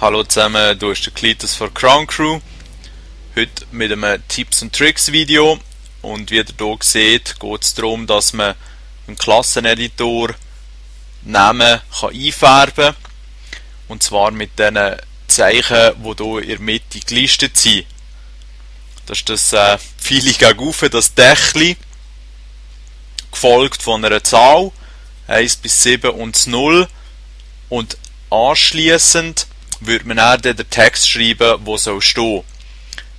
Hallo zusammen, du bist der Klitus von Crown Crew. Heute mit einem Tipps und Tricks Video. Und wie ihr hier seht, geht es darum, dass man im Klasseneditor Namen einfärben kann. Und zwar mit den Zeichen, die hier in der Mitte gelistet sind. Das ist das Pfeil gegen rauf, das Dächli, gefolgt von einer Zahl 1 bis 7 und das 0. Und anschliessend würde man dann den Text schreiben, wo soll stehen.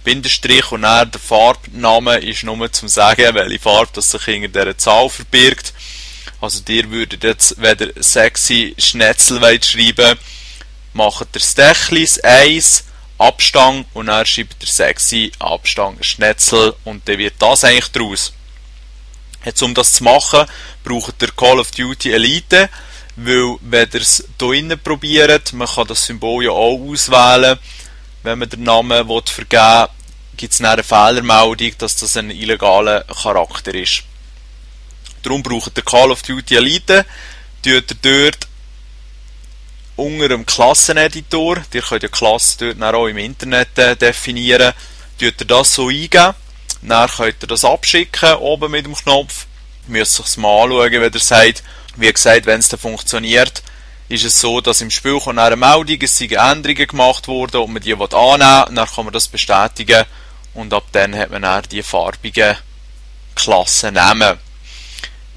Bindestrich und dann der Farbname ist nur zum sagen, welche Farbe das sich hinter dieser Zahl verbirgt. Also ihr würdet jetzt, wenn ihr sexy Schnetzel schreiben, macht ihr das Dächli, das 1, Abstand und dann schreibt ihr sexy Abstand Schnetzel und dann wird das eigentlich daraus. Jetzt, um das zu machen, braucht ihr Call of Duty Elite, weil wenn ihr es hier innen probiert, man kann das Symbol ja auch auswählen, wenn man den Namen vergeben will, gibt es eine Fehlermeldung, dass das ein illegaler Charakter ist. Darum braucht ihr Call of Duty Elite, tut ihr dort unter dem Klasseneditor, ihr könnt ja Klasse dort auch im Internet definieren, tut ihr das so eingeben, dann könnt ihr das abschicken, oben mit dem Knopf, müsst ihr es mal anschauen, wenn ihr sagt, wie gesagt, wenn es dann funktioniert, ist es so, dass im Spiel kommt eine Meldung, es sind Änderungen gemacht worden und man die annehmen, dann kann man das bestätigen und ab dann hat man dann die farbigen Klassennamen.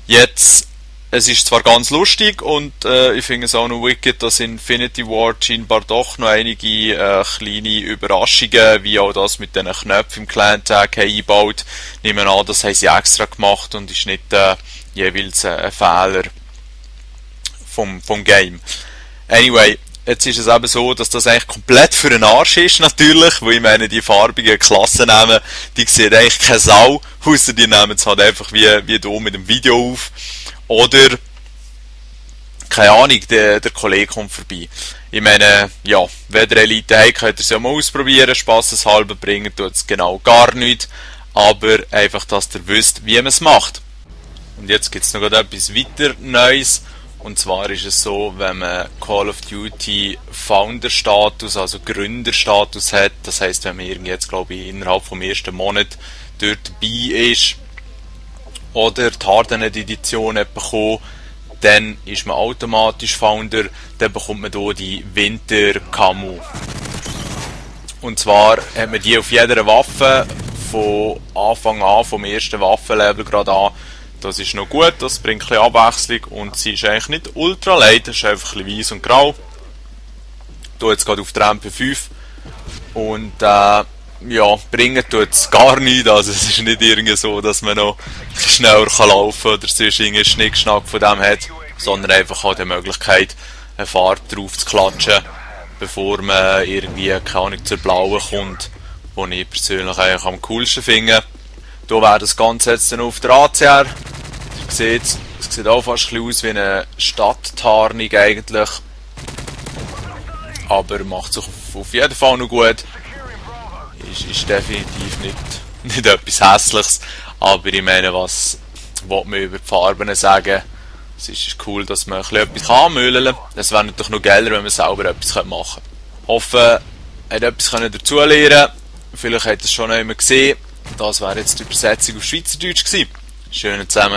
Jetzt, es ist zwar ganz lustig und ich finde es auch noch wicked, dass Infinity Ward scheinbar doch noch einige kleine Überraschungen, wie auch das mit diesen Knöpfen im Clan Tag eingebaut. Ich nehme an, das haben sie extra gemacht und ist nicht jeweils ein Fehler vom Game. Anyway, jetzt ist es eben so, dass das eigentlich komplett für den Arsch ist, natürlich, weil ich meine, die farbigen Klassennamen, die sehen eigentlich keine Sau, ausser die nehmen es halt einfach wie hier mit dem Video auf. Oder, keine Ahnung, der Kollege kommt vorbei. Ich meine, ja, wenn ihr Elite habt, könnt ihr es ja mal ausprobieren, spaßeshalber bringen tut es genau gar nichts, aber einfach, dass ihr wisst, wie man es macht. Und jetzt gibt es noch etwas weiter Neues. Und zwar ist es so, wenn man Call of Duty Founder Status, also Gründerstatus hat, das heisst, wenn man irgendwie jetzt, glaube ich, innerhalb vom ersten Monat dort dabei ist oder die Hardened Edition bekommen, dann ist man automatisch Founder, dann bekommt man hier die Winter Camo. Und zwar hat man die auf jeder Waffe von Anfang an, vom ersten Waffenlevel gerade an. Das ist noch gut, das bringt ein bisschen Abwechslung und sie ist eigentlich nicht ultra leicht, es ist einfach ein bisschen weiß und grau. Hier jetzt gerade auf der MP5 und ja, bringen tut es gar nichts, also es ist nicht irgendwie so, dass man noch schneller laufen kann oder sonst irgendeinen Schnickschnack von dem hat, sondern einfach auch die Möglichkeit, eine Farbe drauf zu klatschen, bevor man irgendwie, keine Ahnung, zur blauen kommt, die ich persönlich eigentlich am coolsten finde. Hier wäre das Ganze jetzt dann auf der ACR. Ihr seht, es sieht auch fast ein bisschen aus wie eine Stadttarnung eigentlich. Aber macht sich auf jeden Fall noch gut. Ist definitiv nicht etwas Hässliches. Aber ich meine, was will man über die Farben sagen? Es ist cool, dass man etwas anmüllen kann. Es wäre natürlich noch geiler, wenn man selber etwas machen könnte. Ich hoffe, ihr habt etwas dazulernen. Vielleicht habt ihr es schon einmal gesehen. Das wäre jetzt die Übersetzung auf Schweizerdeutsch gewesen. Schönen zusammen.